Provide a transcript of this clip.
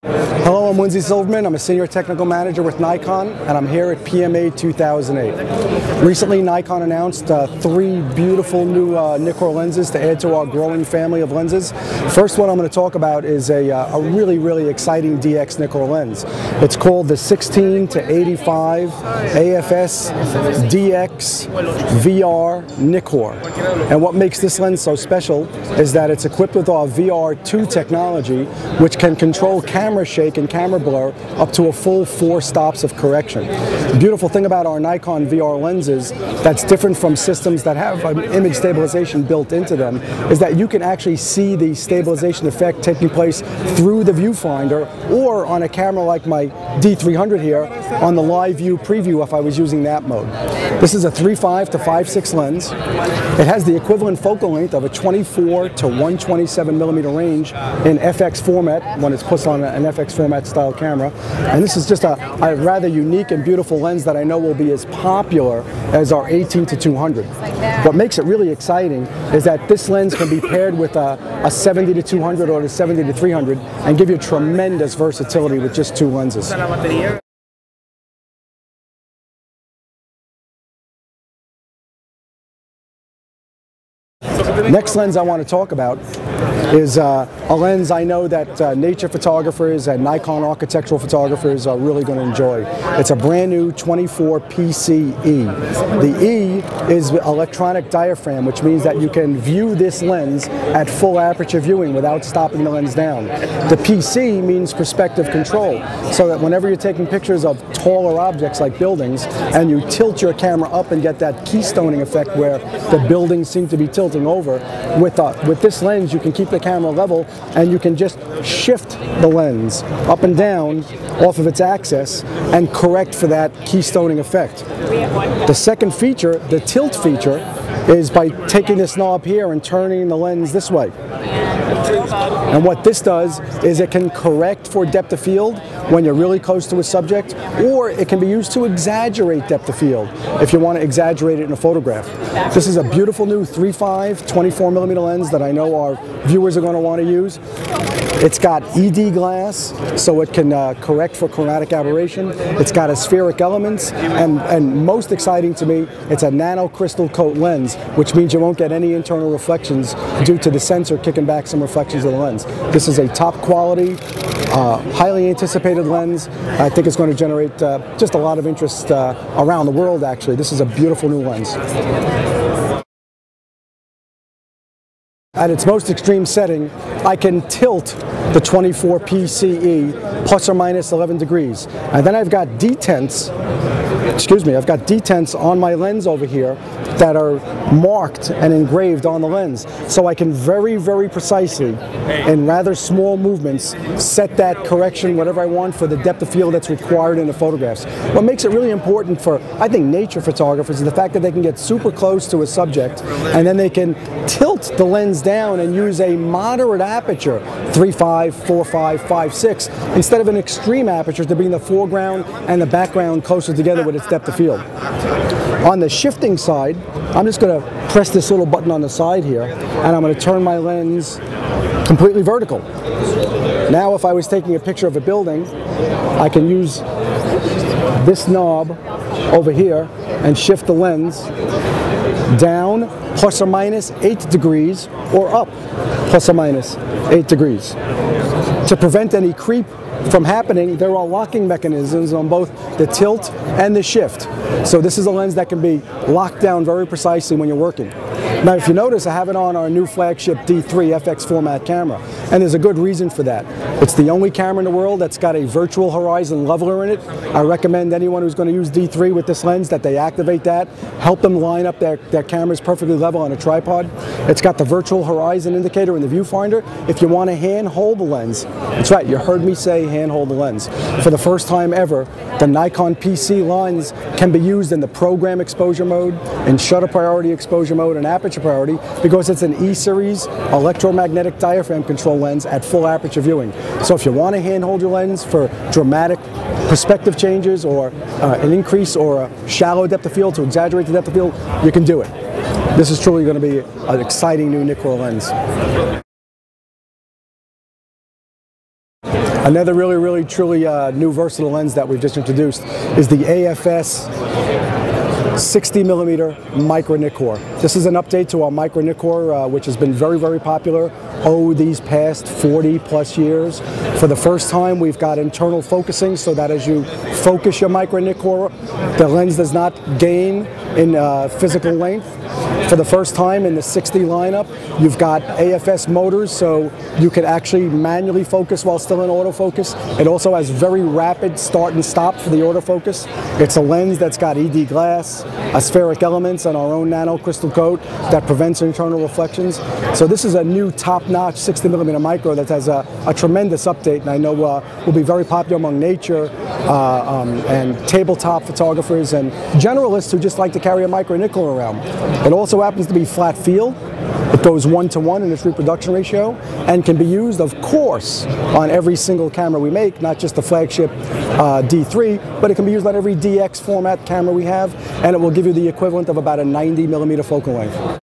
Hello, I'm Lindsay Silverman. I'm a Senior Technical Manager with Nikon, and I'm here at PMA 2008. Recently, Nikon announced 3 beautiful new Nikkor lenses to add to our growing family of lenses. First one I'm going to talk about is a really exciting DX Nikkor lens. It's called the 16 to 85 AFS DX VR Nikkor. And what makes this lens so special is that it's equipped with our VRII technology, which can control camera shake and camera blur up to a full 4 stops of correction. The beautiful thing about our Nikon VR lenses that's different from systems that have image stabilization built into them is that you can actually see the stabilization effect taking place through the viewfinder, or on a camera like my D300 here on the live view preview if I was using that mode. This is a 3.5 to 5.6 lens. It has the equivalent focal length of a 24 to 127 millimeter range in FX format when it's put on an FX format style camera. And this is just a rather unique and beautiful lens that I know will be as popular as our 18 to 200. What makes it really exciting is that this lens can be paired with a 70 to 200 or a 70 to 300 and give you tremendous versatility with just 2 lenses. Next lens I want to talk about is a lens I know that nature photographers and Nikon architectural photographers are really going to enjoy. It's a brand new 24 PCE. The E is electronic diaphragm, which means that you can view this lens at full aperture viewing without stopping the lens down. The PC means perspective control, so that whenever you're taking pictures of taller objects like buildings and you tilt your camera up and get that keystoning effect where the buildings seem to be tilting over, with this lens you can keep the camera level and you can just shift the lens up and down off of its axis and correct for that keystoning effect. The second feature, the tilt feature, is by taking this knob here and turning the lens this way. And what this does is it can correct for depth of field when you're really close to a subject, or it can be used to exaggerate depth of field if you want to exaggerate it in a photograph. This is a beautiful new 3.5 24 millimeter lens that I know our viewers are going to want to use. It's got ED glass, so it can correct for chromatic aberration. It's got aspheric elements, and most exciting to me, it's a nano crystal coat lens, which means you won't get any internal reflections due to the sensor kicking back some reflections of the lens. This is a top quality, highly anticipated lens. I think it's going to generate just a lot of interest around the world, actually. This is a beautiful new lens. At its most extreme setting, I can tilt the 24 PCE plus or minus 11 degrees. And then I've got detents, I've got detents on my lens over here that are marked and engraved on the lens. So I can very precisely, in rather small movements, set that correction, whatever I want, for the depth of field that's required in the photographs. What makes it really important for, I think, nature photographers is the fact that they can get super close to a subject and then they can tilt the lens down and use a moderate aperture, 3.5, 4.5, 5.6, instead of an extreme aperture to bring the foreground and the background closer together with its depth of field. On the shifting side, I'm just going to press this little button on the side here, and I'm going to turn my lens completely vertical. Now if I was taking a picture of a building, I can use this knob over here and shift the lens down plus or minus 8 degrees, or up plus or minus 8 degrees. To prevent any creep from happening, there are locking mechanisms on both the tilt and the shift. So this is a lens that can be locked down very precisely when you're working. Now if you notice, I have it on our new flagship D3 FX format camera, and there's a good reason for that. It's the only camera in the world that's got a virtual horizon leveler in it. I recommend anyone who's going to use D3 with this lens that they activate that, help them line up their cameras perfectly level on a tripod. It's got the virtual horizon indicator in the viewfinder. If you want to hand hold the lens, that's right, you heard me say hand hold the lens. For the first time ever, the Nikon PC lens can be used in the program exposure mode, in shutter priority exposure mode, and aperture priority, because it's an E-series electromagnetic diaphragm control lens at full aperture viewing. So if you want to hand hold your lens for dramatic perspective changes, or an increase or a shallow depth of field to exaggerate the depth of field, you can do it. This is truly going to be an exciting new Nikkor lens. Another really truly new versatile lens that we've just introduced is the AFS 60mm Micro Nikkor. This is an update to our Micro Nikkor, which has been very popular these past 40+ years. For the first time, we've got internal focusing, so that as you focus your Micro Nikkor, the lens does not gain in physical length. For the first time in the 60 lineup, you've got AFS motors, so you can actually manually focus while still in autofocus. It also has very rapid start and stop for the autofocus. It's a lens that's got ED glass, aspheric elements, and our own nano crystal coat that prevents internal reflections. So this is a new top-notch 60mm micro that has a tremendous update, and I know will be very popular among nature and tabletop photographers and generalists who just like to carry a Micro Nikkor around. It also happens to be flat field. It goes 1:1 in its reproduction ratio and can be used, of course, on every single camera we make, not just the flagship D3, but it can be used on every DX format camera we have, and it will give you the equivalent of about a 90mm focal length.